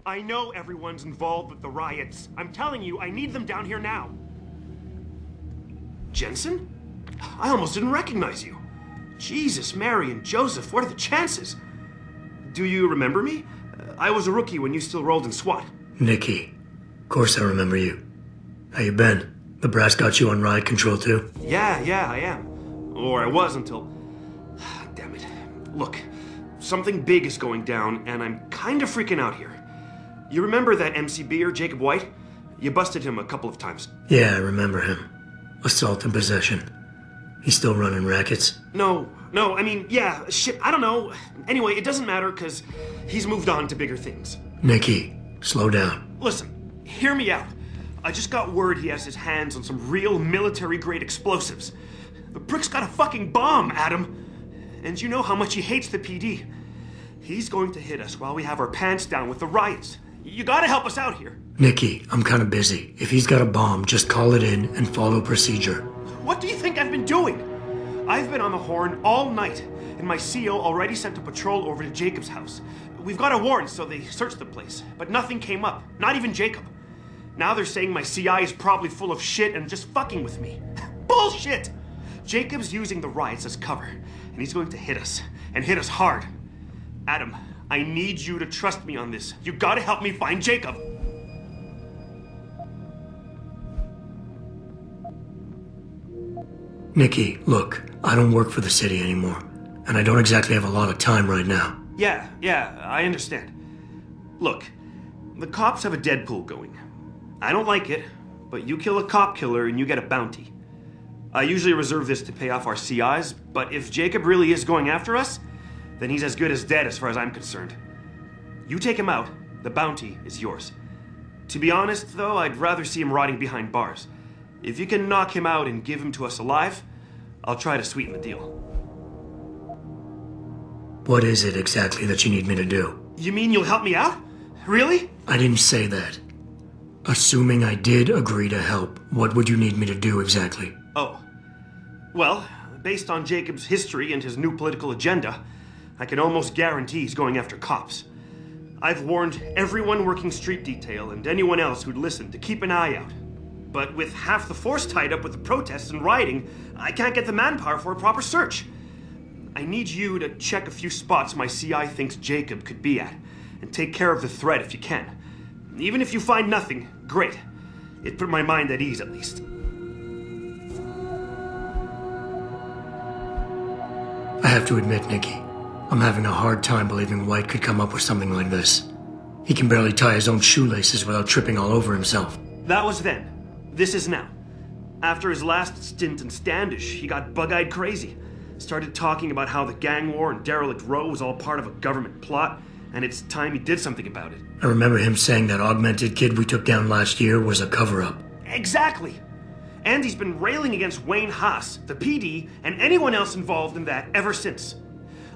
I know everyone's involved with the riots. I'm telling you, I need them down here now. Jensen? I almost didn't recognize you. Jesus, Mary, and Joseph, what are the chances? Do you remember me? I was a rookie when you still rolled in SWAT. Nikki. Of course I remember you. How you been? The brass got you on riot control too? Yeah, I am. Or I was until... Damn it. Look, something big is going down, and I'm kind of freaking out here. You remember that MCBer, Jacob White? You busted him a couple of times. Yeah, I remember him. Assault and possession. He's still running rackets? No, I mean, yeah, shit, I don't know. Anyway, it doesn't matter, because he's moved on to bigger things. Nikki, slow down. Listen, hear me out. I just got word he has his hands on some real military-grade explosives. The prick's got a fucking bomb, Adam. And you know how much he hates the PD. He's going to hit us while we have our pants down with the riots. You gotta help us out here. Nikki, I'm kinda busy. If he's got a bomb, just call it in and follow procedure. What do you think I've been doing? I've been on the horn all night, and my CO already sent a patrol over to Jacob's house. We've got a warrant, so they searched the place, but nothing came up. Not even Jacob. Now they're saying my CI is probably full of shit and just fucking with me. Bullshit! Jacob's using the riots as cover, and he's going to hit us, and hit us hard. Adam, I need you to trust me on this. You gotta help me find Jacob. Nikki, look, I don't work for the city anymore, and I don't exactly have a lot of time right now. Yeah, I understand. Look, the cops have a Deadpool going. I don't like it, but you kill a cop killer and you get a bounty. I usually reserve this to pay off our CIs, but if Jacob really is going after us, then he's as good as dead as far as I'm concerned. You take him out, the bounty is yours. To be honest, though, I'd rather see him rotting behind bars. If you can knock him out and give him to us alive, I'll try to sweeten the deal. What is it exactly that you need me to do? You mean you'll help me out? Really? I didn't say that. Assuming I did agree to help, what would you need me to do exactly? Oh. Well, based on Jacob's history and his new political agenda, I can almost guarantee he's going after cops. I've warned everyone working street detail and anyone else who'd listen to keep an eye out. But with half the force tied up with the protests and rioting, I can't get the manpower for a proper search. I need you to check a few spots my CI thinks Jacob could be at, and take care of the threat if you can. Even if you find nothing, great. It put my mind at ease, at least. I have to admit, Nikki, I'm having a hard time believing White could come up with something like this. He can barely tie his own shoelaces without tripping all over himself. That was then. This is now. After his last stint in Standish, he got bug-eyed crazy. Started talking about how the gang war and Derelict Row was all part of a government plot, and it's time he did something about it. I remember him saying that augmented kid we took down last year was a cover-up. Exactly! And he's been railing against Wayne Haas, the PD, and anyone else involved in that ever since.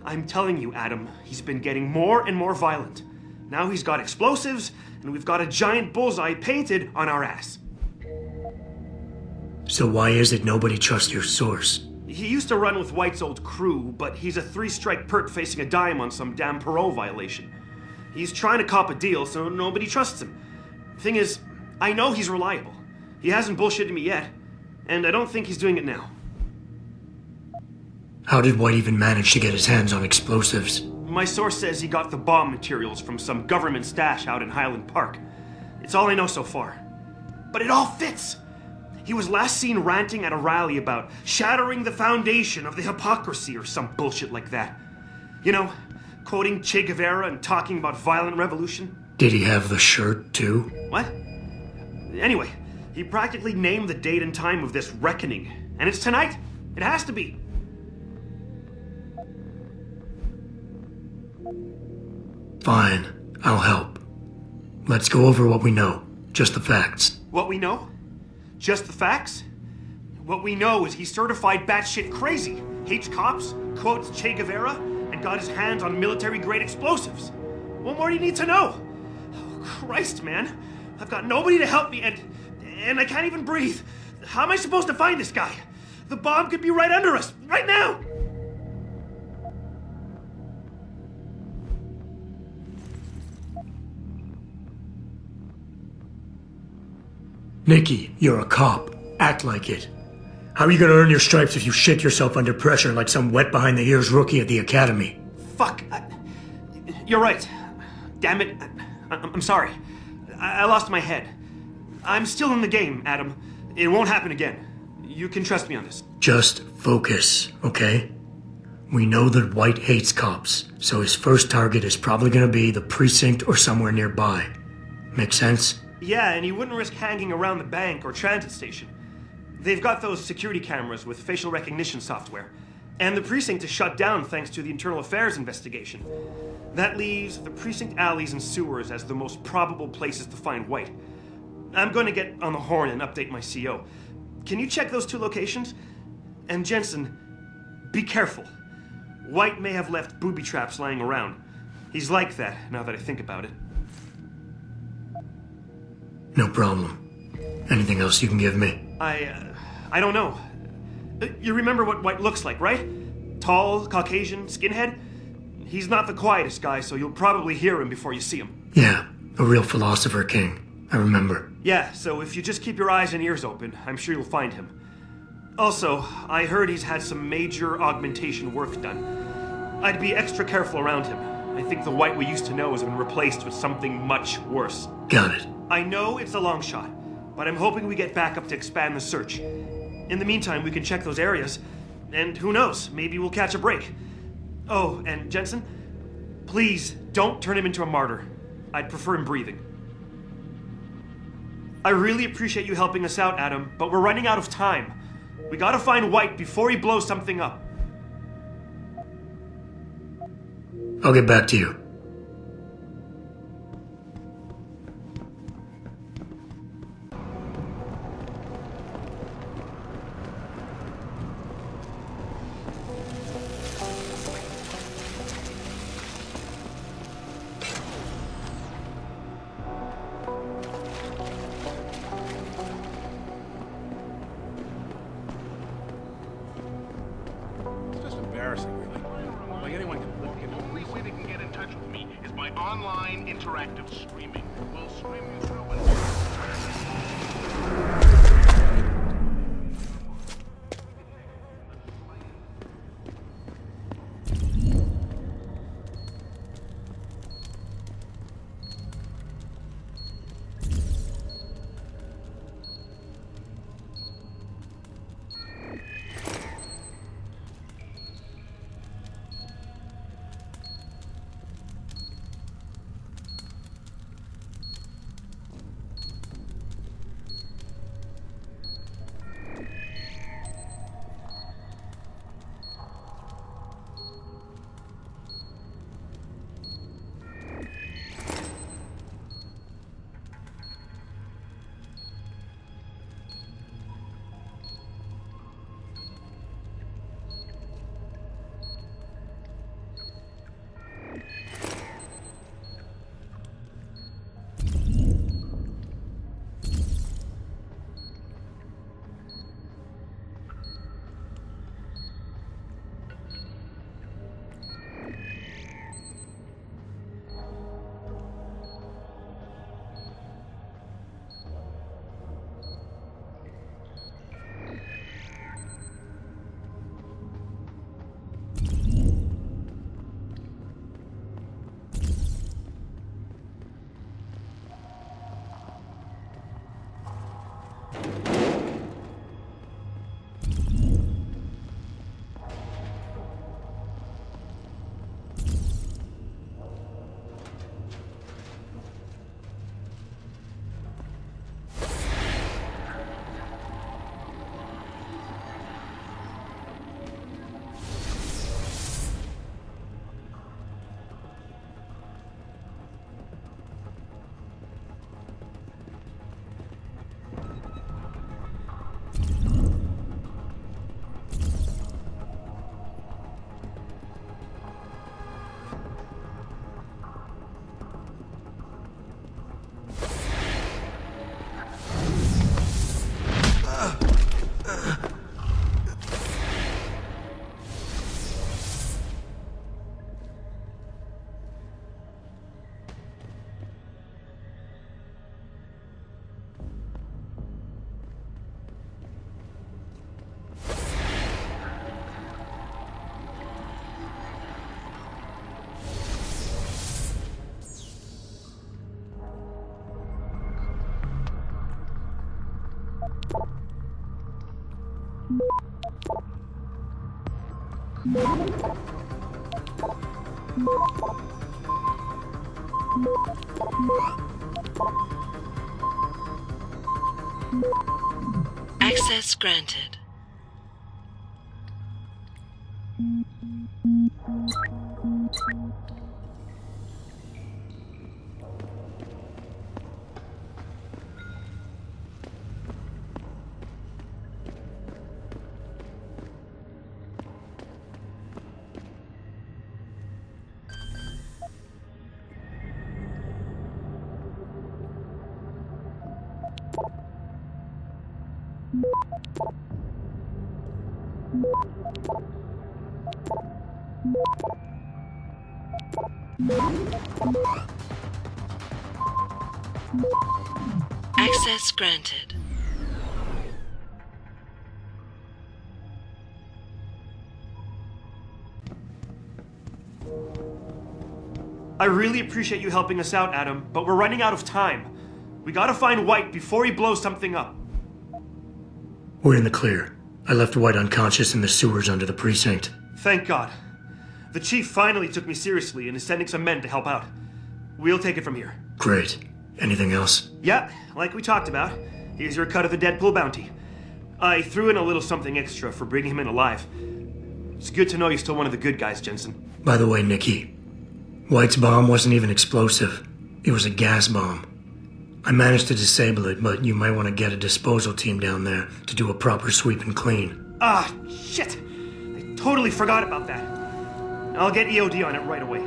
I'm telling you, Adam, he's been getting more and more violent. Now he's got explosives, and we've got a giant bullseye painted on our ass. So why is it nobody trusts your source? He used to run with White's old crew, but he's a 3-strike pert facing a dime on some damn parole violation. He's trying to cop a deal, so nobody trusts him. Thing is, I know he's reliable. He hasn't bullshitted me yet, and I don't think he's doing it now. How did White even manage to get his hands on explosives? My source says he got the bomb materials from some government stash out in Highland Park. It's all I know so far. But it all fits! He was last seen ranting at a rally about shattering the foundation of the hypocrisy or some bullshit like that. You know, quoting Che Guevara and talking about violent revolution. Did he have the shirt, too? What? Anyway, he practically named the date and time of this reckoning. And it's tonight. It has to be. Fine, I'll help. Let's go over what we know. Just the facts. What we know? Just the facts? What we know is he's certified batshit crazy, hates cops, quotes Che Guevara, and got his hands on military-grade explosives. What more do you need to know? Oh, Christ, man. I've got nobody to help me, and I can't even breathe. How am I supposed to find this guy? The bomb could be right under us, right now! Nikki, you're a cop. Act like it. How are you gonna earn your stripes if you shit yourself under pressure like some wet behind the ears rookie at the academy? Fuck. You're right. Damn it. I'm sorry. I lost my head. I'm still in the game, Adam. It won't happen again. You can trust me on this. Just focus, okay? We know that White hates cops, so his first target is probably gonna be the precinct or somewhere nearby. Make sense? Yeah, and he wouldn't risk hanging around the bank or transit station. They've got those security cameras with facial recognition software. And the precinct is shut down thanks to the internal affairs investigation. That leaves the precinct alleys and sewers as the most probable places to find White. I'm going to get on the horn and update my CO. Can you check those two locations? And Jensen, be careful. White may have left booby traps lying around. He's like that, now that I think about it. No problem. Anything else you can give me? I don't know. You remember what White looks like, right? Tall, Caucasian, skinhead? He's not the quietest guy, so you'll probably hear him before you see him. Yeah, a real philosopher king. I remember. Yeah, so if you just keep your eyes and ears open, I'm sure you'll find him. Also, I heard he's had some major augmentation work done. I'd be extra careful around him. I think the White we used to know has been replaced with something much worse. Got it. I know it's a long shot, but I'm hoping we get backup to expand the search. In the meantime, we can check those areas, and who knows, maybe we'll catch a break. Oh, and Jensen, please don't turn him into a martyr. I'd prefer him breathing. I really appreciate you helping us out, Adam, but we're running out of time. We gotta find White before he blows something up. I'll get back to you. Online interactive streaming. We'll stream you through and... Access granted. Access granted. I really appreciate you helping us out, Adam, but we're running out of time. We gotta find White before he blows something up. We're in the clear. I left White unconscious in the sewers under the precinct. Thank God. The chief finally took me seriously and is sending some men to help out. We'll take it from here. Great. Anything else? Yeah, like we talked about. Here's your cut of the Deadpool bounty. I threw in a little something extra for bringing him in alive. It's good to know you're still one of the good guys, Jensen. By the way, Nikki, White's bomb wasn't even explosive. It was a gas bomb. I managed to disable it, but you might want to get a disposal team down there to do a proper sweep and clean. Ah, shit! I totally forgot about that. I'll get EOD on it right away.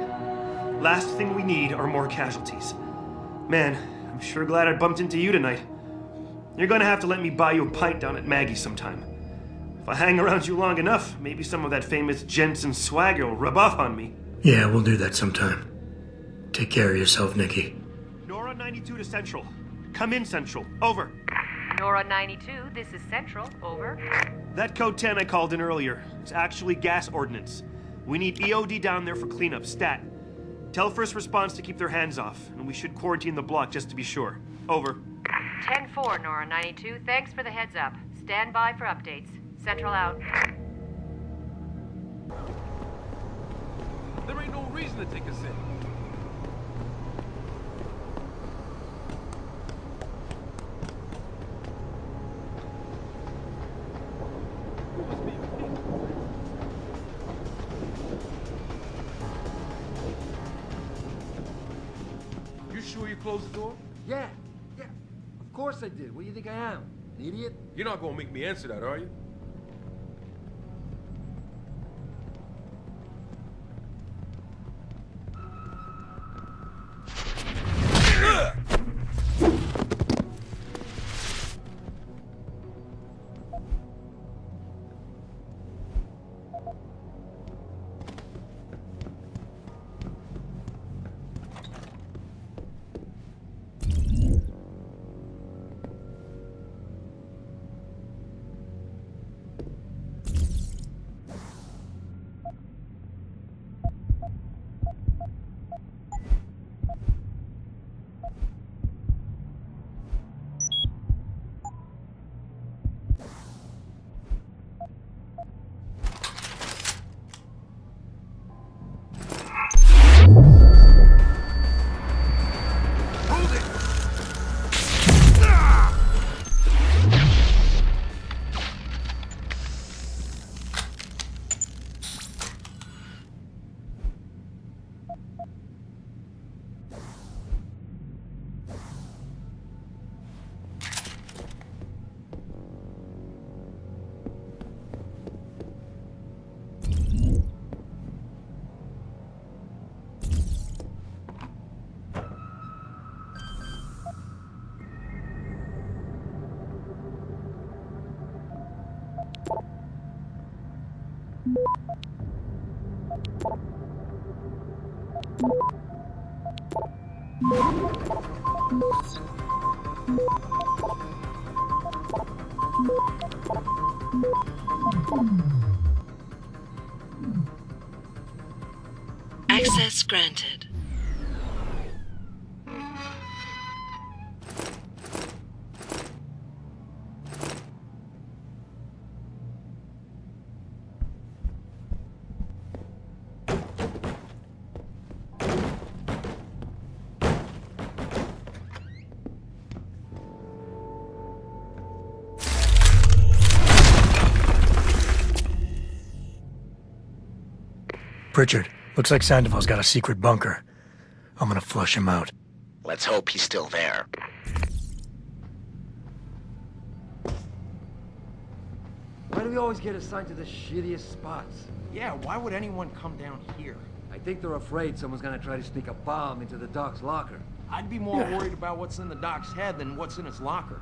Last thing we need are more casualties. Man, I'm sure glad I bumped into you tonight. You're gonna have to let me buy you a pint down at Maggie's sometime. If I hang around you long enough, maybe some of that famous Jensen swagger will rub off on me. Yeah, we'll do that sometime. Take care of yourself, Nikki. Nora 92 to Central. Come in, Central. Over. Nora 92, this is Central. Over. That code 10 I called in earlier is actually gas ordnance. We need EOD down there for cleanup, stat. Tell first response to keep their hands off, and we should quarantine the block just to be sure. Over. 10-4, Nora 92. Thanks for the heads up. Stand by for updates. Central out. There ain't no reason to take us in. You sure you closed the door? Yeah. Of course I did. What do you think I am? An idiot? You're not gonna make me answer that, are you? Access granted. Pritchard, looks like Sandoval's got a secret bunker. I'm gonna flush him out. Let's hope he's still there. Why do we always get assigned to the shittiest spots? Yeah, why would anyone come down here? I think they're afraid someone's gonna try to sneak a bomb into the Doc's locker. I'd be more worried about what's in the Doc's head than what's in his locker.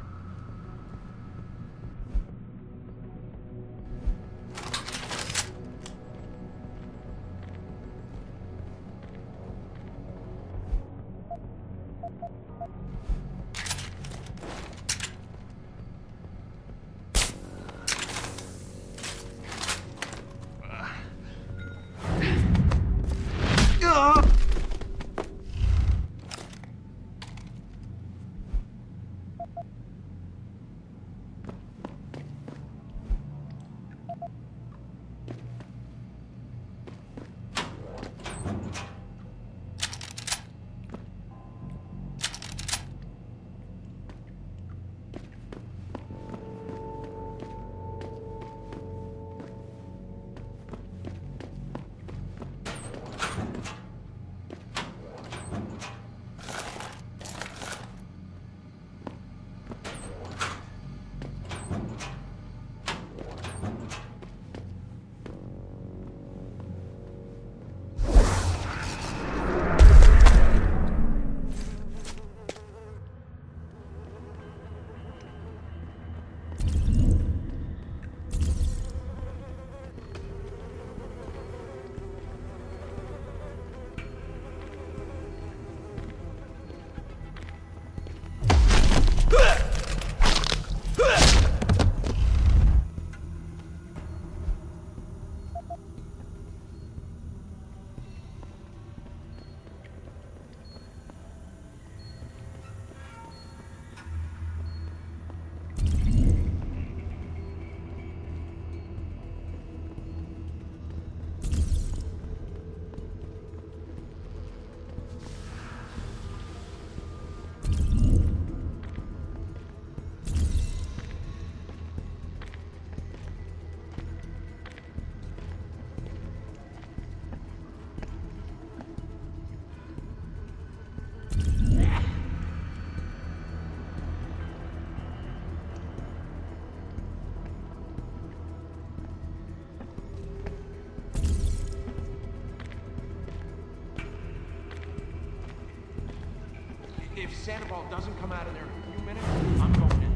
If Sandoval doesn't come out of there in a few minutes, I'm going in.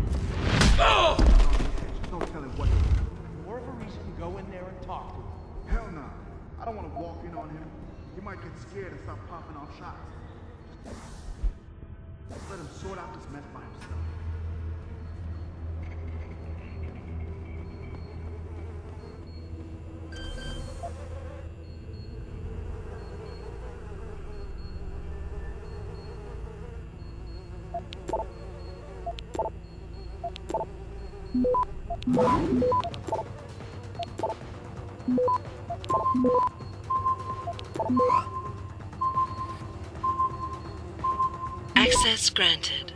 Oh! No telling what he'll do. More of a reason to go in there and talk to him. Hell no. I don't want to walk in on him. He might get scared and start popping off shots. Just let him sort out this mess by himself. Access granted.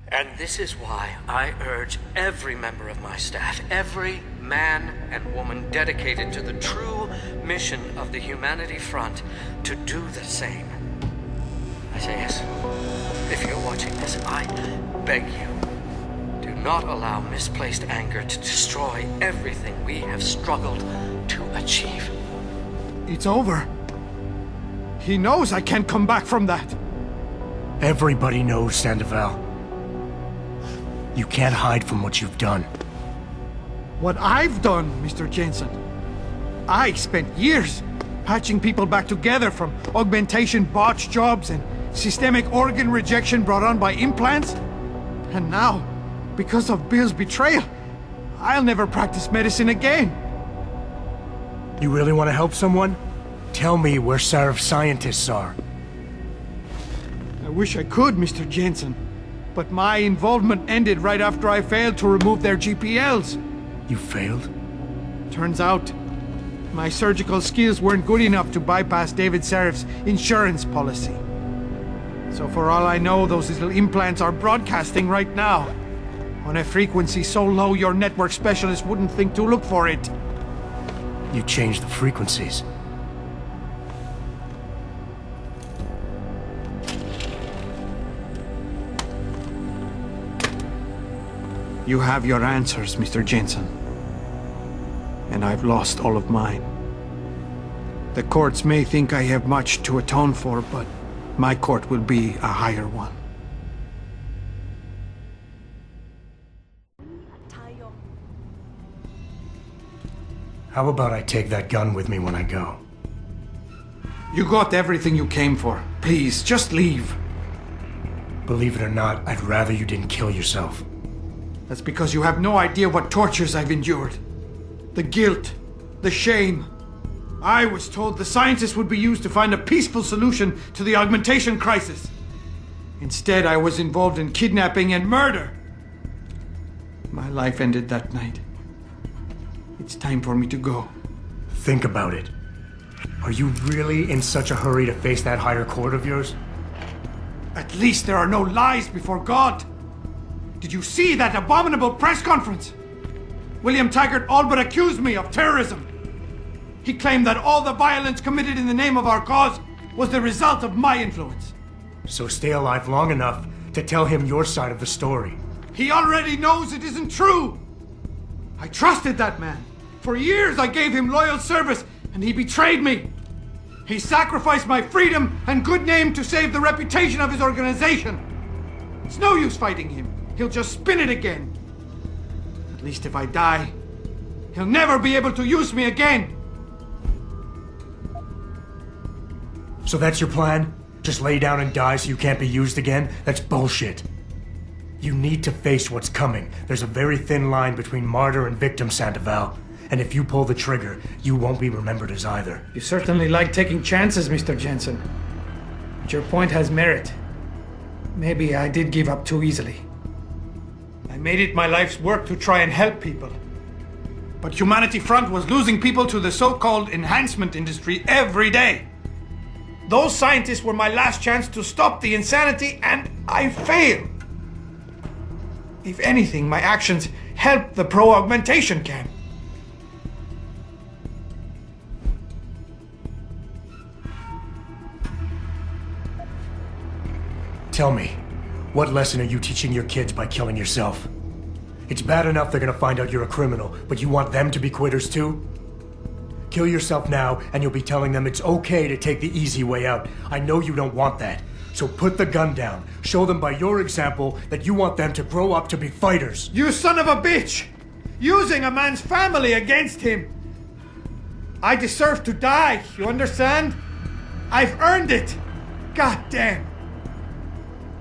And this is why I urge every member of my staff, every man and woman dedicated to the true mission of the Humanity Front, to do the same. I say yes. If you're watching this, I beg you, do not allow misplaced anger to destroy everything we have struggled to achieve. It's over. He knows I can't come back from that. Everybody knows, Sandoval. You can't hide from what you've done. What I've done, Mr. Jensen. I spent years patching people back together from augmentation botch jobs and systemic organ rejection brought on by implants. And now, because of Bill's betrayal, I'll never practice medicine again. You really want to help someone? Tell me where Sarif's scientists are. I wish I could, Mr. Jensen. But my involvement ended right after I failed to remove their GPLs. You failed? Turns out, my surgical skills weren't good enough to bypass David Serif's insurance policy. So for all I know, those little implants are broadcasting right now, on a frequency so low your network specialist wouldn't think to look for it. You changed the frequencies. You have your answers, Mr. Jensen. And I've lost all of mine. The courts may think I have much to atone for, but my court will be a higher one. How about I take that gun with me when I go? You got everything you came for. Please, just leave. Believe it or not, I'd rather you didn't kill yourself. That's because you have no idea what tortures I've endured. The guilt, the shame. I was told the scientists would be used to find a peaceful solution to the augmentation crisis. Instead, I was involved in kidnapping and murder. My life ended that night. It's time for me to go. Think about it. Are you really in such a hurry to face that higher court of yours? At least there are no lies before God. Did you see that abominable press conference? William Taggart all but accused me of terrorism. He claimed that all the violence committed in the name of our cause was the result of my influence. So stay alive long enough to tell him your side of the story. He already knows it isn't true. I trusted that man. For years I gave him loyal service, and he betrayed me. He sacrificed my freedom and good name to save the reputation of his organization. It's no use fighting him. He'll just spin it again. At least if I die, he'll never be able to use me again. So that's your plan? Just lay down and die so you can't be used again? That's bullshit. You need to face what's coming. There's a very thin line between martyr and victim, Sandoval. And if you pull the trigger, you won't be remembered as either. You certainly like taking chances, Mr. Jensen. But your point has merit. Maybe I did give up too easily. I made it my life's work to try and help people. But Humanity Front was losing people to the so-called enhancement industry every day. Those scientists were my last chance to stop the insanity, and I failed. If anything, my actions helped the pro-augmentation camp. Tell me, what lesson are you teaching your kids by killing yourself? It's bad enough they're gonna find out you're a criminal, but you want them to be quitters too? Kill yourself now, and you'll be telling them it's okay to take the easy way out. I know you don't want that. So put the gun down. Show them by your example that you want them to grow up to be fighters. You son of a bitch! Using a man's family against him! I deserve to die, you understand? I've earned it! God damn!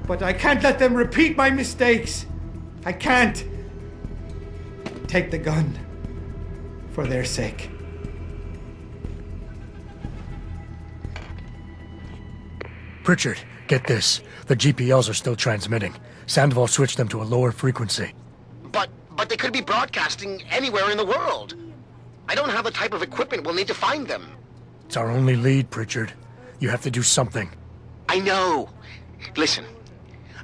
But I can't let them repeat my mistakes. I can't. Take the gun. For their sake. Pritchard, get this. The GPLs are still transmitting. Sandoval switched them to a lower frequency. But they could be broadcasting anywhere in the world. I don't have the type of equipment we'll need to find them. It's our only lead, Pritchard. You have to do something. I know. Listen.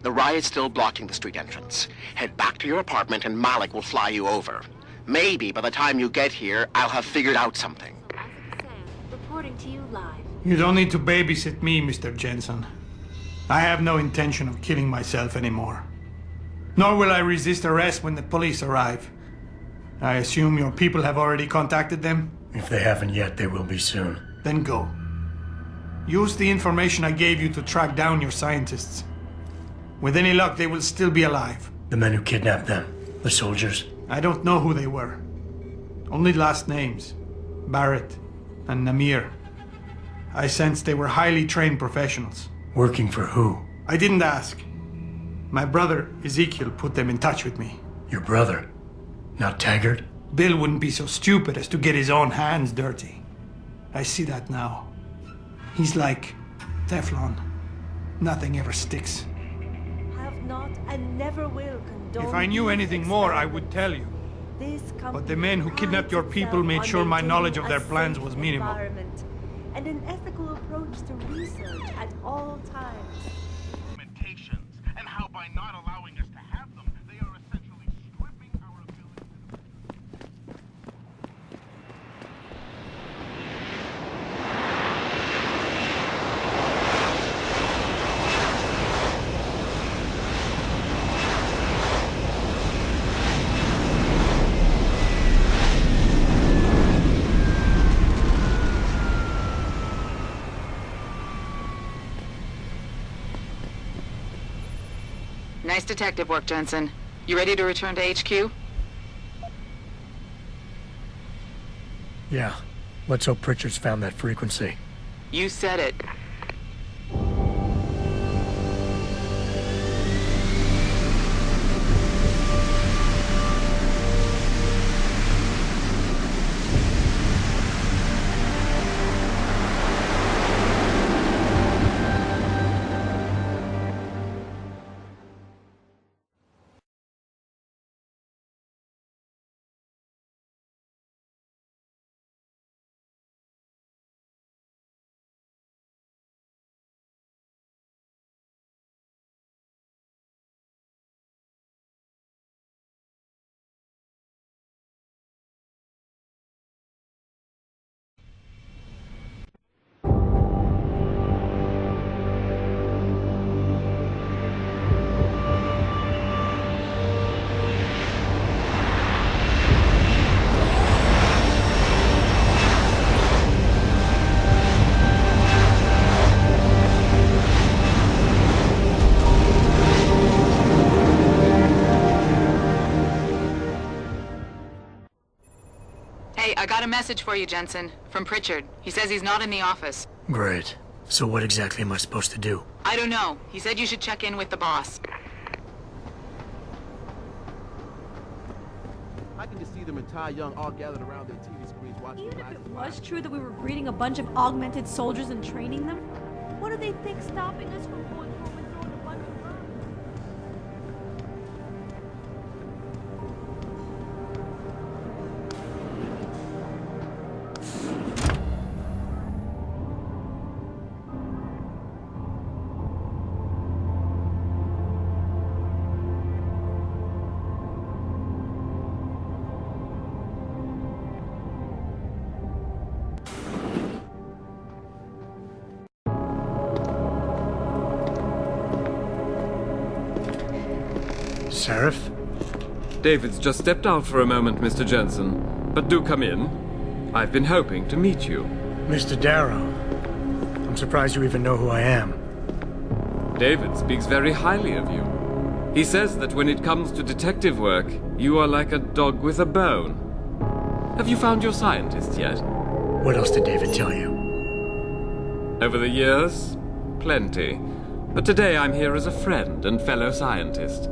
The riot's still blocking the street entrance. Head back to your apartment and Malik will fly you over. Maybe by the time you get here, I'll have figured out something. Reporting to you live. You don't need to babysit me, Mr. Jensen. I have no intention of killing myself anymore. Nor will I resist arrest when the police arrive. I assume your people have already contacted them? If they haven't yet, they will be soon. Then go. Use the information I gave you to track down your scientists. With any luck, they will still be alive. The men who kidnapped them? The soldiers? I don't know who they were. Only last names. Barrett and Namir. I sensed they were highly trained professionals. Working for who? I didn't ask. My brother, Ezekiel, put them in touch with me. Your brother? Not Taggart? Bill wouldn't be so stupid as to get his own hands dirty. I see that now. He's like Teflon. Nothing ever sticks. not and never will condone. If I knew anything more, I would tell you. But the men who kidnapped your people made sure my knowledge of their plans was minimal. And an ethical approach to research at all times. Limitations, and how by not allowing us to have them, they are essentially stripping our ability. Nice detective work, Jensen. You ready to return to HQ? Yeah. Let's hope Pritchard's found that frequency. You said it. Hey, I got a message for you, Jensen. From Pritchard. He says he's not in the office. Great. So what exactly am I supposed to do? I don't know. He said you should check in with the boss. I can just see them entire young all gathered around their TV screens watching. Even if it was true that we were breeding a bunch of augmented soldiers and training them, what do they think stopping us from going home and throwing a bunch of bombs? Seraph? David's just stepped out for a moment, Mr. Jensen. But do come in. I've been hoping to meet you. Mr. Darrow. I'm surprised you even know who I am. David speaks very highly of you. He says that when it comes to detective work, you are like a dog with a bone. Have you found your scientist yet? What else did David tell you? Over the years, plenty. But today I'm here as a friend and fellow scientist.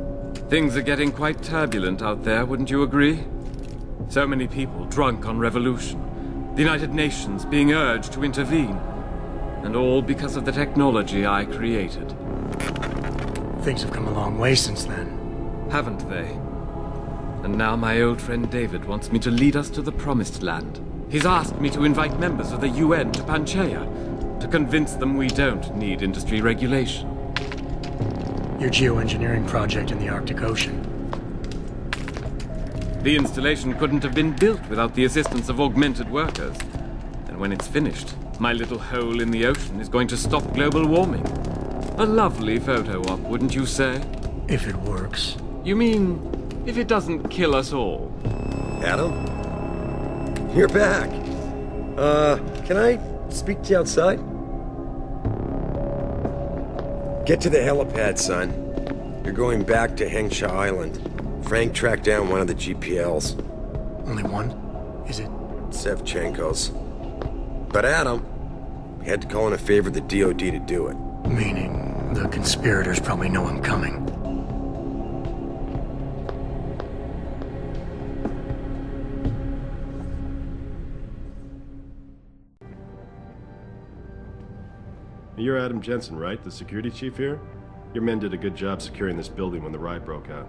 Things are getting quite turbulent out there, wouldn't you agree? So many people drunk on revolution. The United Nations being urged to intervene. And all because of the technology I created. Things have come a long way since then. Haven't they? And now my old friend David wants me to lead us to the Promised Land. He's asked me to invite members of the UN to Panchaea, to convince them we don't need industry regulation. Your geoengineering project in the Arctic Ocean. The installation couldn't have been built without the assistance of augmented workers. And when it's finished, my little hole in the ocean is going to stop global warming. A lovely photo op, wouldn't you say? If it works. You mean, if it doesn't kill us all? Adam? You're back. Can I speak to you outside? Get to the helipad, son. You're going back to Hengsha Island. Frank tracked down one of the GPLs. Only one? Is it? Sevchenko's. But Adam, we had to call in a favor of the DOD to do it. Meaning, the conspirators probably know I'm coming. You're Adam Jensen, right? The security chief here? Your men did a good job securing this building when the riot broke out.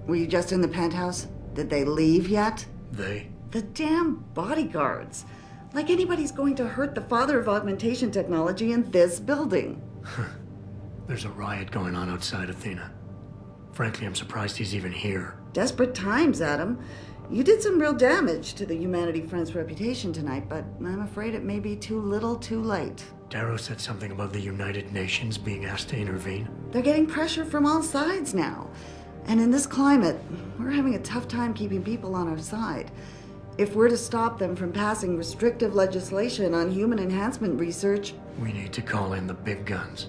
Were you just in the penthouse? Did they leave yet? They? The damn bodyguards. Like anybody's going to hurt the father of augmentation technology in this building. There's a riot going on outside Athena. Frankly, I'm surprised he's even here. Desperate times, Adam. You did some real damage to the Humanity Front's reputation tonight, but I'm afraid it may be too little too late. Darrow said something about the United Nations being asked to intervene. They're getting pressure from all sides now. And in this climate, we're having a tough time keeping people on our side. If we're to stop them from passing restrictive legislation on human enhancement research... We need to call in the big guns.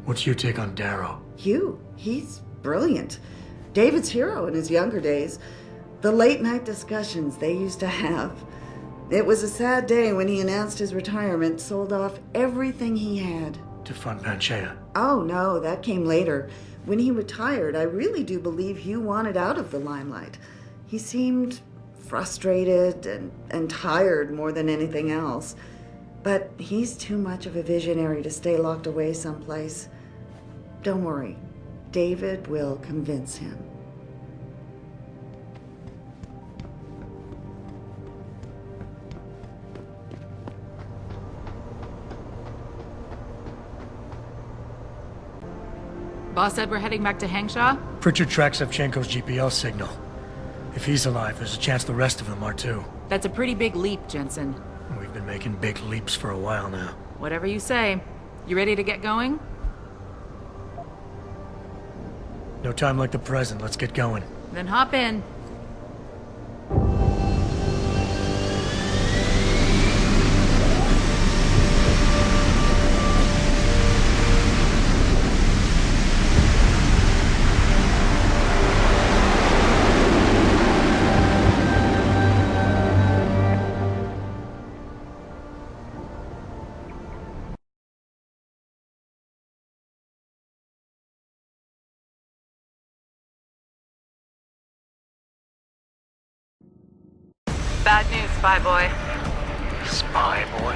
What's your take on Darrow? Hugh, he's brilliant. David's hero in his younger days. The late-night discussions they used to have. It was a sad day when he announced his retirement, sold off everything he had. To fund Panchea? Oh, no, that came later. When he retired, I really do believe Hugh wanted out of the limelight. He seemed frustrated and tired more than anything else. But he's too much of a visionary to stay locked away someplace. Don't worry, David will convince him. Boss said we're heading back to Hengsha? Pritchard tracks Savchenko's GPL signal. If he's alive, there's a chance the rest of them are too. That's a pretty big leap, Jensen. We've been making big leaps for a while now. Whatever you say. You ready to get going? No time like the present. Let's get going. Then hop in. Bad news, Spy Boy. Spy Boy?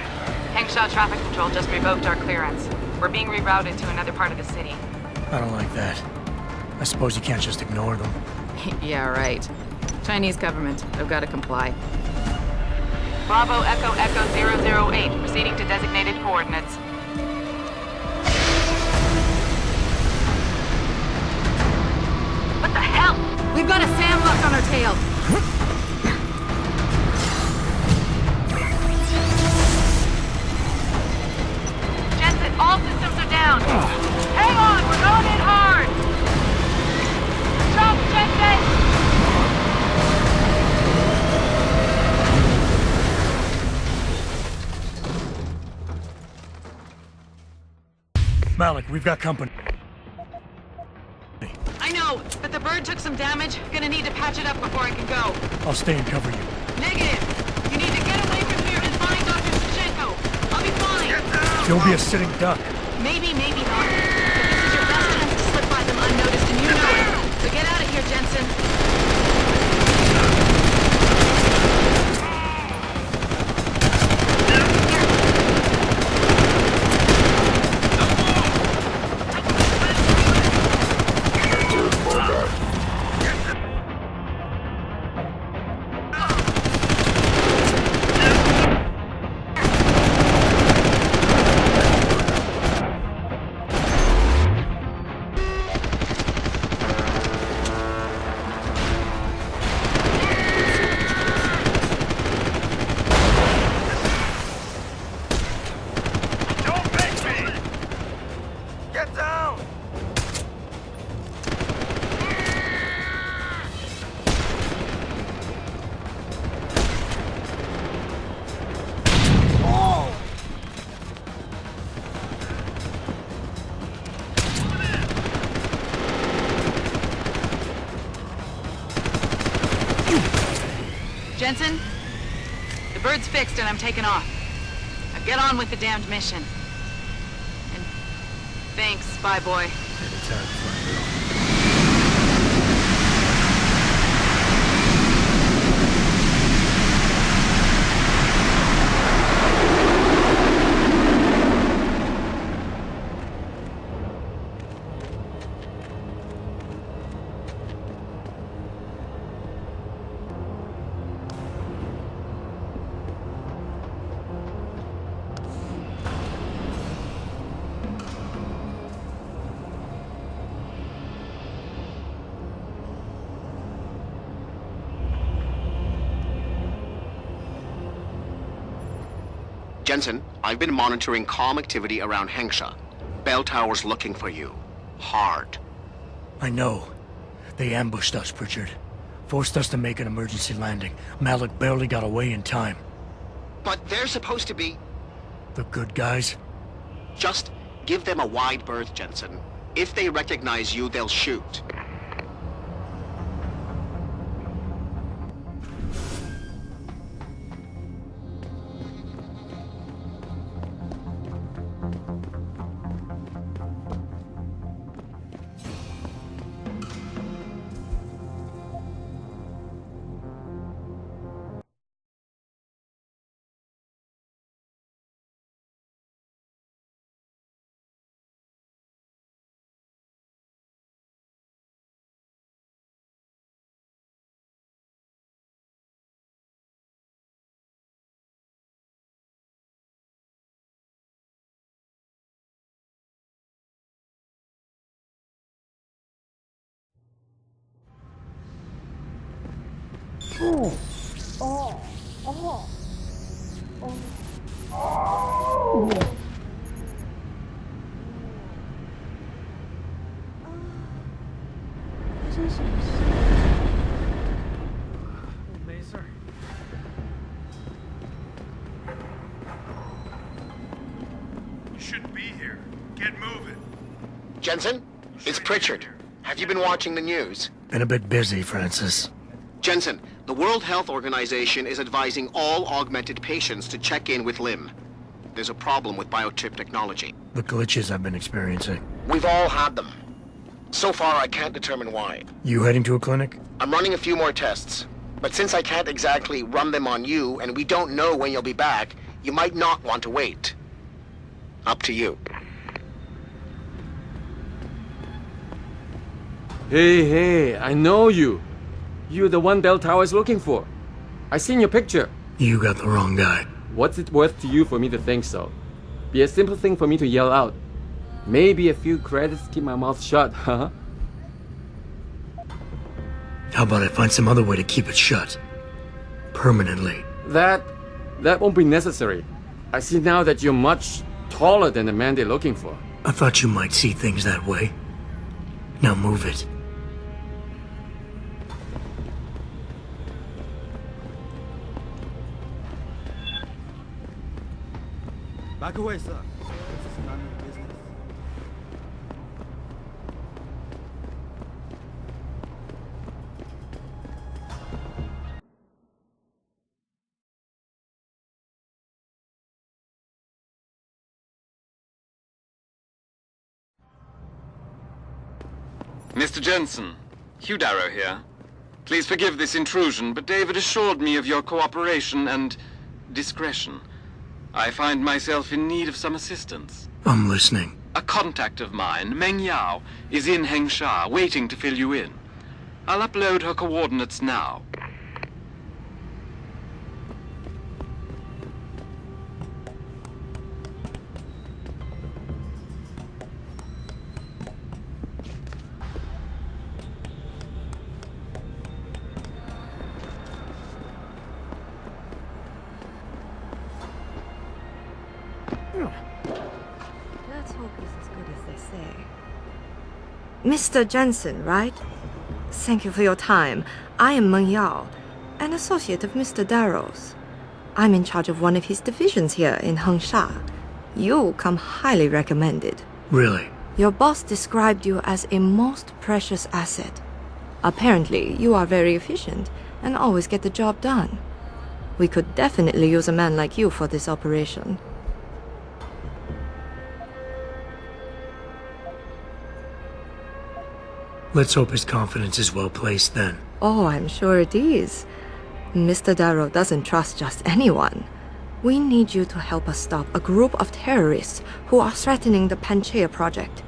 Hengsha Traffic Control just revoked our clearance. We're being rerouted to another part of the city. I don't like that. I suppose you can't just ignore them. Yeah, right. Chinese government. They've got to comply. Bravo Echo Echo 008, proceeding to designated coordinates. What the hell? We've got a sandlock on our tail. Jensen, all systems are down. Hang on, we're going in hard. Jump, Jensen! Malik, we've got company. I know, but the bird took some damage. Gonna need to patch it up before I can go. I'll stay and cover you. Negative! You need to get away from here and find Dr. Savchenko. I'll be fine. Don't be a sitting duck. Maybe, maybe not. But this is your best chance to slip by them unnoticed, and you know it. So get out of here, Jensen. Jensen, the bird's fixed and I'm taking off. Now get on with the damned mission. And thanks, Spy Boy. Jensen, I've been monitoring comm activity around Hengsha. Bell Tower's looking for you. Hard. I know. They ambushed us, Pritchard. Forced us to make an emergency landing. Malik barely got away in time. But they're supposed to be... The good guys? Just give them a wide berth, Jensen. If they recognize you, they'll shoot. You shouldn't be here. Get moving. Jensen, it's Pritchard. Have you been watching the news? Been a bit busy, Francis. Jensen, the World Health Organization is advising all augmented patients to check in with Lim. There's a problem with biochip technology. The glitches I've been experiencing. We've all had them. So far, I can't determine why. You heading to a clinic? I'm running a few more tests. But since I can't exactly run them on you, and we don't know when you'll be back, you might not want to wait. Up to you. Hey, I know you. You're the one Bell Tower is looking for. I seen your picture. You got the wrong guy. What's it worth to you for me to think so? Be a simple thing for me to yell out. Maybe a few credits keep my mouth shut, huh? How about I find some other way to keep it shut? Permanently. That won't be necessary. I see now that you're much taller than the man they're looking for. I thought you might see things that way. Now move it. Back away, sir. This is none of your business. Mr. Jensen, Hugh Darrow here. Please forgive this intrusion, but David assured me of your cooperation and discretion. I find myself in need of some assistance. I'm listening. A contact of mine, Meng Yao, is in Hengsha, waiting to fill you in. I'll upload her coordinates now. Let's hope he's as good as they say. Mr. Jensen, right? Thank you for your time. I am Meng Yao, an associate of Mr. Darrow's. I'm in charge of one of his divisions here in Hengsha. You come highly recommended. Really? Your boss described you as a most precious asset. Apparently, you are very efficient and always get the job done. We could definitely use a man like you for this operation. Let's hope his confidence is well placed then. Oh, I'm sure it is. Mr. Darrow doesn't trust just anyone. We need you to help us stop a group of terrorists who are threatening the Panchaea project.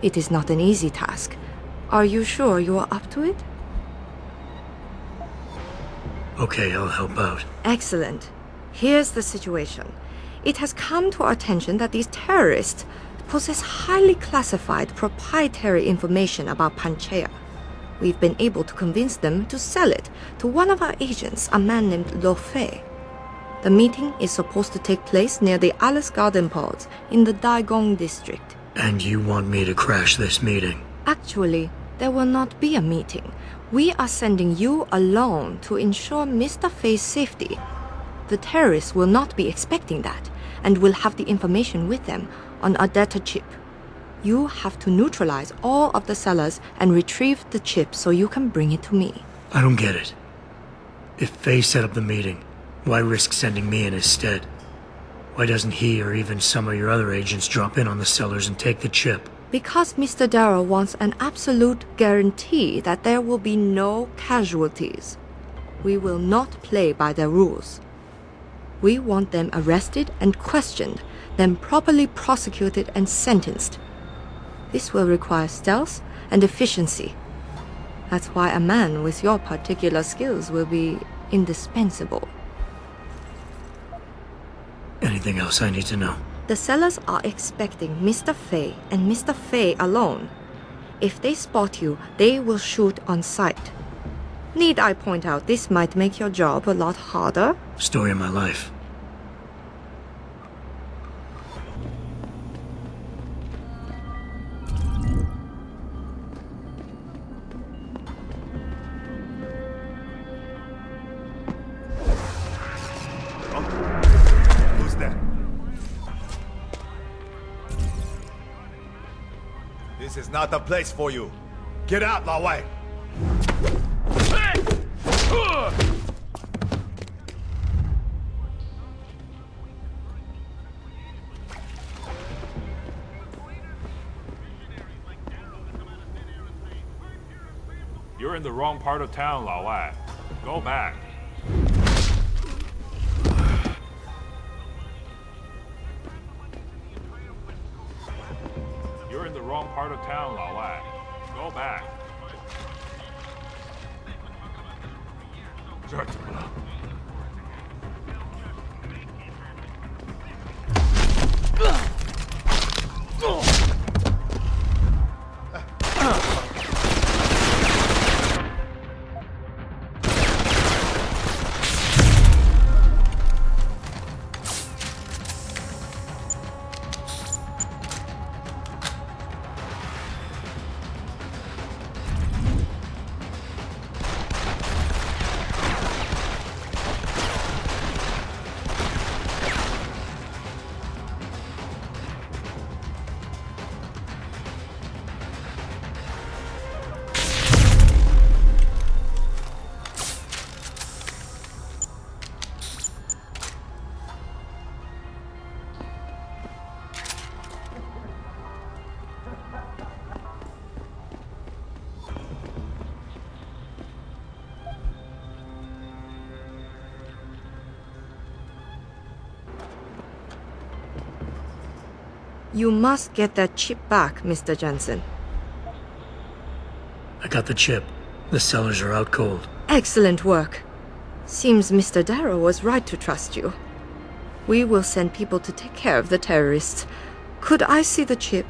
It is not an easy task. Are you sure you are up to it? Okay, I'll help out. Excellent. Here's the situation. It has come to our attention that these terrorists possess highly classified proprietary information about Panchaea. We've been able to convince them to sell it to one of our agents, a man named Lo Fei. The meeting is supposed to take place near the Alice Garden pods in the Daigong district. And you want me to crash this meeting? Actually, there will not be a meeting. We are sending you alone to ensure Mr. Fei's safety. The terrorists will not be expecting that, and will have the information with them on a data chip. You have to neutralize all of the sellers and retrieve the chip so you can bring it to me. I don't get it. If Fei set up the meeting, why risk sending me in his stead? Why doesn't he or even some of your other agents drop in on the sellers and take the chip? Because Mr. Darrow wants an absolute guarantee that there will be no casualties. We will not play by their rules. We want them arrested and questioned, then properly prosecuted and sentenced. This will require stealth and efficiency. That's why a man with your particular skills will be indispensable. Anything else I need to know? The sellers are expecting Mr. Fei and Mr. Fei alone. If they spot you, they will shoot on sight. Need I point out this might make your job a lot harder? Story of my life. Who's that? This is not the place for you. Get out, Lao Wei. You're in the wrong part of town, Lao Wei. Go back. You're in the wrong part of town, Lao Wei. Go back. You must get that chip back, Mr. Jensen. I got the chip. The sellers are out cold. Excellent work. Seems Mr. Darrow was right to trust you. We will send people to take care of the terrorists. Could I see the chip?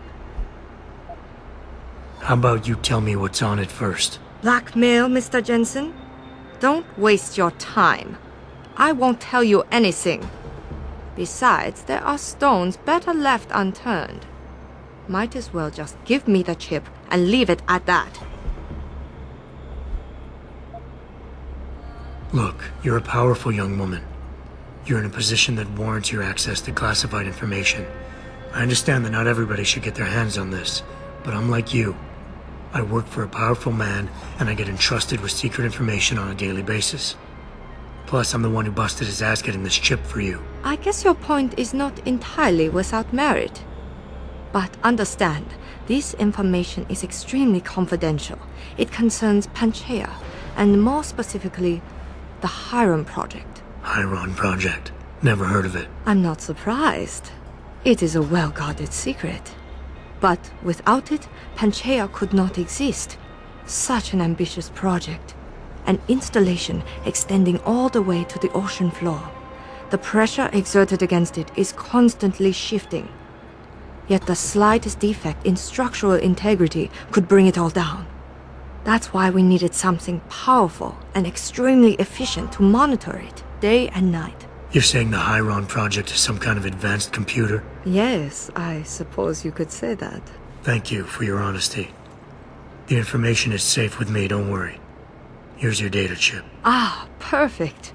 How about you tell me what's on it first? Blackmail, Mr. Jensen? Don't waste your time. I won't tell you anything. Besides, there are stones better left unturned. Might as well just give me the chip and leave it at that. Look, you're a powerful young woman. You're in a position that warrants your access to classified information. I understand that not everybody should get their hands on this, but I'm like you. I work for a powerful man, and I get entrusted with secret information on a daily basis. Plus, I'm the one who busted his ass getting this chip for you. I guess your point is not entirely without merit. But understand, this information is extremely confidential. It concerns Panchaea, and more specifically, the Hiron Project. Hiron Project? Never heard of it. I'm not surprised. It is a well-guarded secret. But without it, Panchaea could not exist. Such an ambitious project. An installation extending all the way to the ocean floor. The pressure exerted against it is constantly shifting. Yet the slightest defect in structural integrity could bring it all down. That's why we needed something powerful and extremely efficient to monitor it, day and night. You're saying the Hiron Project is some kind of advanced computer? Yes, I suppose you could say that. Thank you for your honesty. The information is safe with me, don't worry. Here's your data chip. Ah, perfect.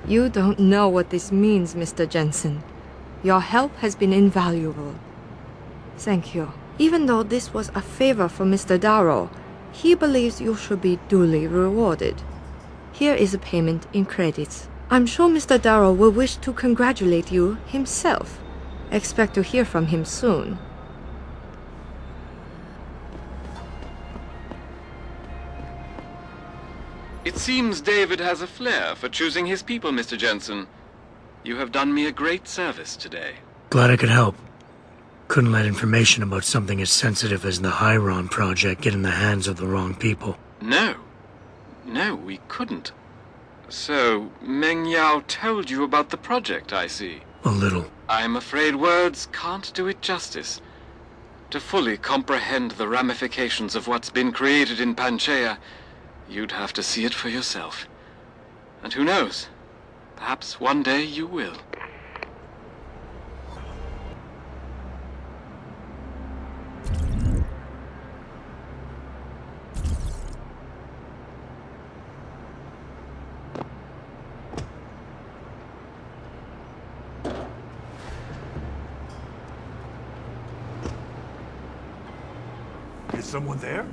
You don't know what this means, Mr. Jensen. Your help has been invaluable. Thank you. Even though this was a favor for Mr. Darrow, he believes you should be duly rewarded. Here is a payment in credits. I'm sure Mr. Darrow will wish to congratulate you himself. Expect to hear from him soon. It seems David has a flair for choosing his people, Mr. Jensen. You have done me a great service today. Glad I could help. Couldn't let information about something as sensitive as the Hiron Project get in the hands of the wrong people. No. No, we couldn't. So, Meng Yao told you about the project, I see. A little. I'm afraid words can't do it justice. To fully comprehend the ramifications of what's been created in Panchaea, you'd have to see it for yourself. And who knows? Perhaps one day you will. Is someone there?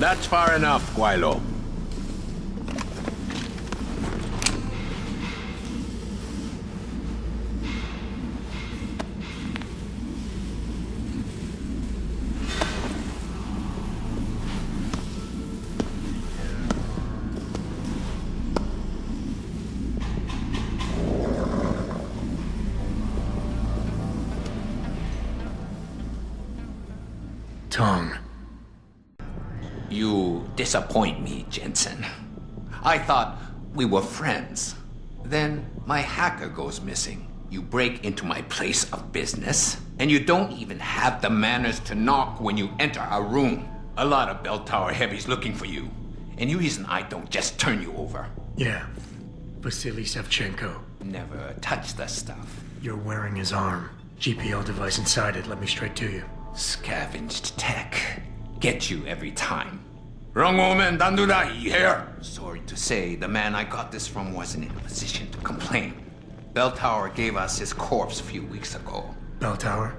That's far enough, Guaylo. Tong. You disappoint me, Jensen. I thought we were friends. Then my hacker goes missing. You break into my place of business, and you don't even have the manners to knock when you enter a room. A lot of bell tower heavies looking for you. Any reason I don't just turn you over? Yeah. Vasily Savchenko. Never touch the stuff. You're wearing his arm. GPL device inside it. Let me straight to you. Scavenged tech. Get you every time. Wrong woman, don't do that, you hear? Sorry to say, the man I got this from wasn't in a position to complain. Bell Tower gave us his corpse a few weeks ago. Bell Tower?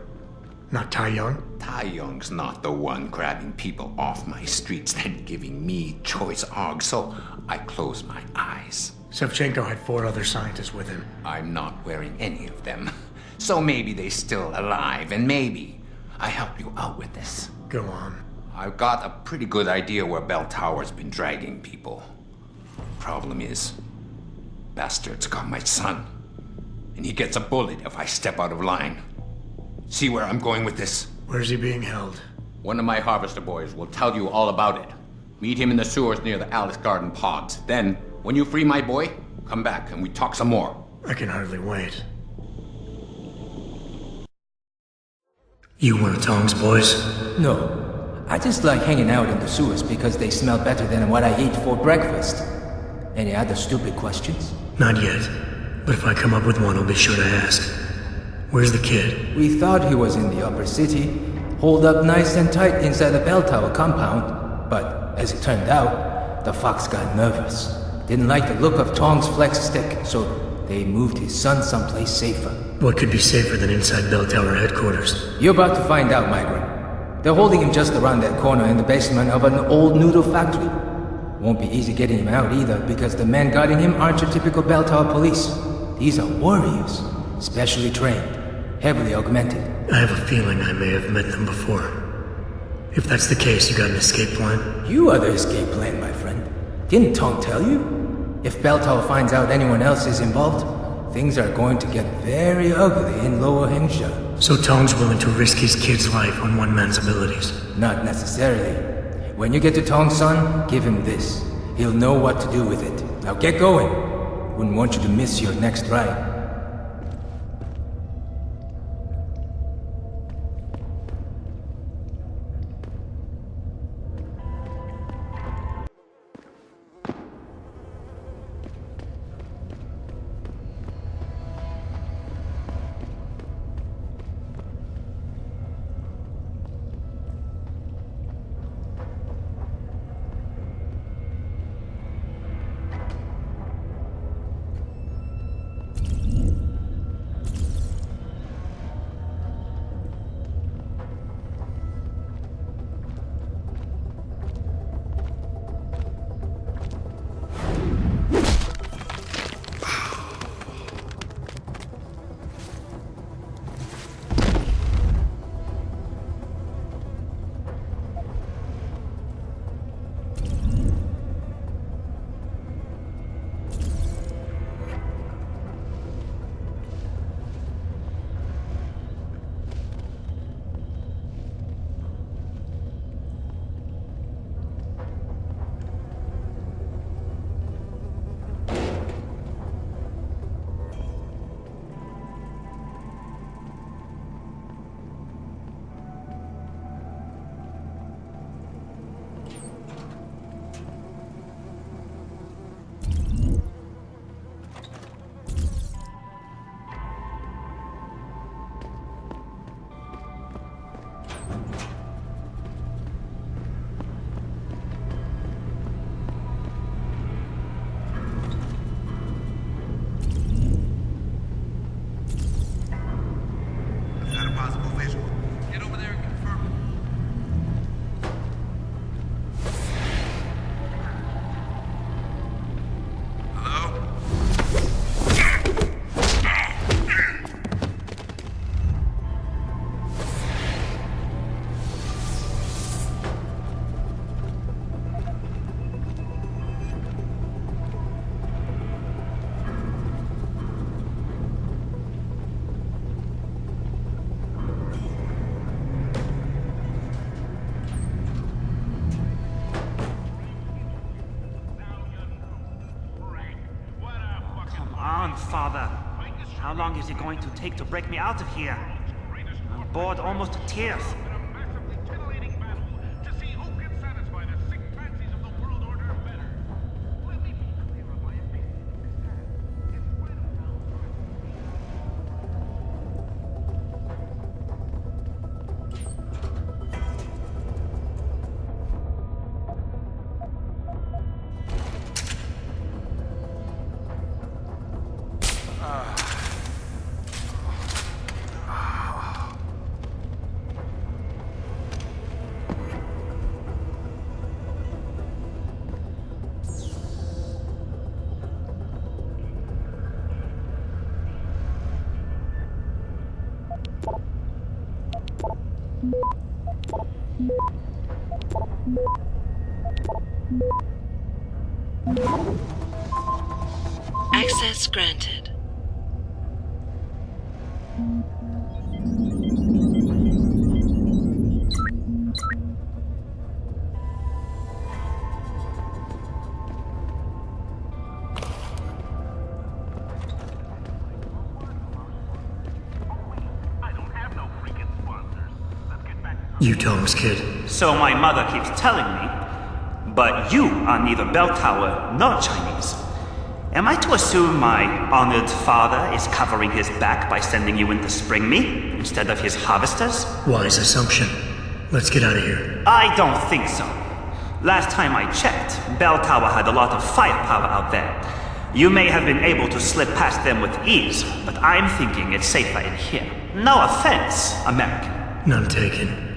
Not Tai Young? Tai Young's not the one grabbing people off my streets then giving me choice args, so I closed my eyes. Savchenko had 4 other scientists with him. I'm not wearing any of them. So maybe they're still alive, and maybe I help you out with this. Go on. I've got a pretty good idea where Bell Tower's been dragging people. Problem is, bastard's got my son. And he gets a bullet if I step out of line. See where I'm going with this? Where's he being held? One of my harvester boys will tell you all about it. Meet him in the sewers near the Alice Garden pods. Then, when you free my boy, come back and we talk some more. I can hardly wait. You one of Tom's boys? No. I just like hanging out in the sewers because they smell better than what I eat for breakfast. Any other stupid questions? Not yet. But if I come up with one, I'll be sure to ask. Where's the kid? We thought he was in the upper city, holed up nice and tight inside the bell tower compound. But as it turned out, the fox got nervous. Didn't like the look of Tong's flex stick, so they moved his son someplace safer. What could be safer than inside bell tower headquarters? You're about to find out, migrant. They're holding him just around that corner in the basement of an old noodle factory. Won't be easy getting him out either, because the men guarding him aren't your typical bell tower police. These are warriors, specially trained, heavily augmented. I have a feeling I may have met them before. If that's the case, you got an escape plan? You are the escape plan, my friend. Didn't Tong tell you? If Bell Tower finds out anyone else is involved, things are going to get very ugly in Lower Hengsha. So Tong's willing to risk his kid's life on one man's abilities? Not necessarily. When you get to Tong's son, give him this. He'll know what to do with it. Now get going. Wouldn't want you to miss your next ride. on, Father. How long is it going to take to break me out of here? I'm bored almost to tears. Access granted. You Tom's kid. So my mother keeps telling me, but you are neither bell tower nor Chinese. Am I to assume my honored father is covering his back by sending you in to spring me instead of his harvesters? Wise assumption. Let's get out of here. I don't think so. Last time I checked, Bell Tower had a lot of firepower out there. You may have been able to slip past them with ease, but I'm thinking it's safer in here. No offense, American. None taken.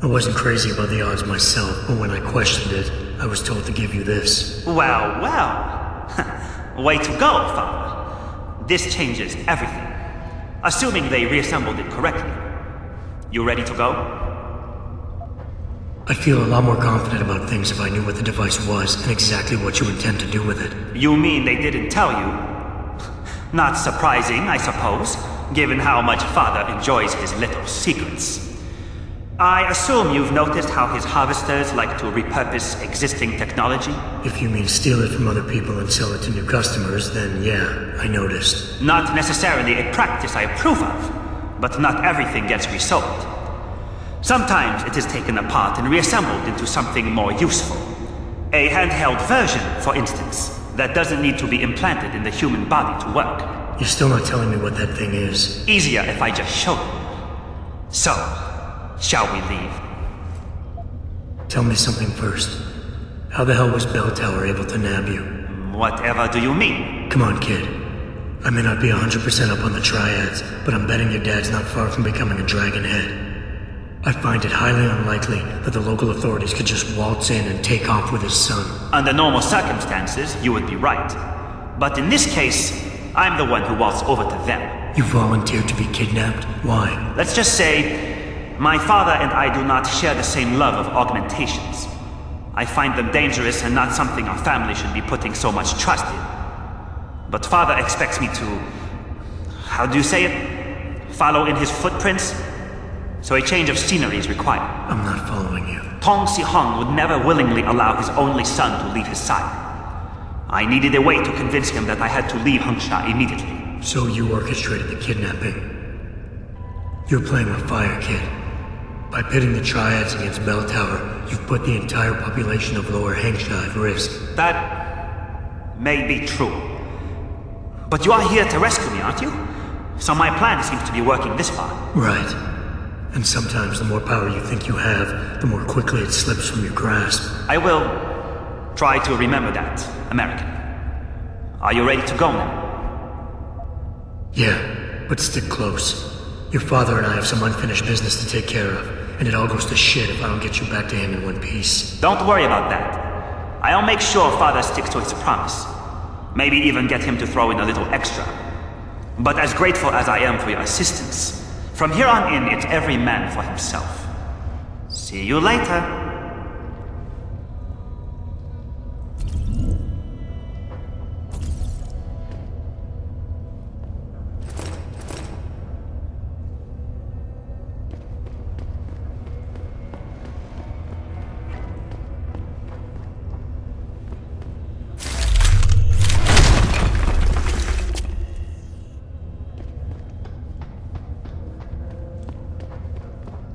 I wasn't crazy about the odds myself, but when I questioned it, I was told to give you this. Well, well. Way to go, Father. This changes everything. Assuming they reassembled it correctly. You ready to go? I'd feel a lot more confident about things if I knew what the device was and exactly what you intend to do with it. You mean they didn't tell you? Not surprising, I suppose, given how much Father enjoys his little secrets. I assume you've noticed how his harvesters like to repurpose existing technology? If you mean steal it from other people and sell it to new customers, then yeah, I noticed. Not necessarily a practice I approve of, but not everything gets resold. Sometimes it is taken apart and reassembled into something more useful. A handheld version, for instance, that doesn't need to be implanted in the human body to work. You're still not telling me what that thing is. Easier if I just show you. So, shall we leave? Tell me something first. How the hell was Bell Tower able to nab you? Whatever do you mean? Come on, kid. I may not be 100% up on the triads, but I'm betting your dad's not far from becoming a dragonhead. I find it highly unlikely that the local authorities could just waltz in and take off with his son. Under normal circumstances, you would be right. But in this case, I'm the one who waltzed over to them. You volunteered to be kidnapped? Why? Let's just say, my father and I do not share the same love of augmentations. I find them dangerous and not something our family should be putting so much trust in. But father expects me to... how do you say it? Follow in his footprints? So a change of scenery is required. I'm not following you. Tong Si-hung would never willingly allow his only son to leave his side. I needed a way to convince him that I had to leave Hengsha immediately. So you orchestrated the kidnapping. You're playing with fire, kid. By pitting the triads against Bell Tower, you've put the entire population of Lower Hengsha at risk. That may be true. But you are here to rescue me, aren't you? So my plan seems to be working this far. Right. And sometimes the more power you think you have, the more quickly it slips from your grasp. I will try to remember that, American. Are you ready to go now? Yeah, but stick close. Your father and I have some unfinished business to take care of, and it all goes to shit if I don't get you back to him in one piece. Don't worry about that. I'll make sure father sticks to his promise. Maybe even get him to throw in a little extra. But as grateful as I am for your assistance, from here on in, it's every man for himself. See you later.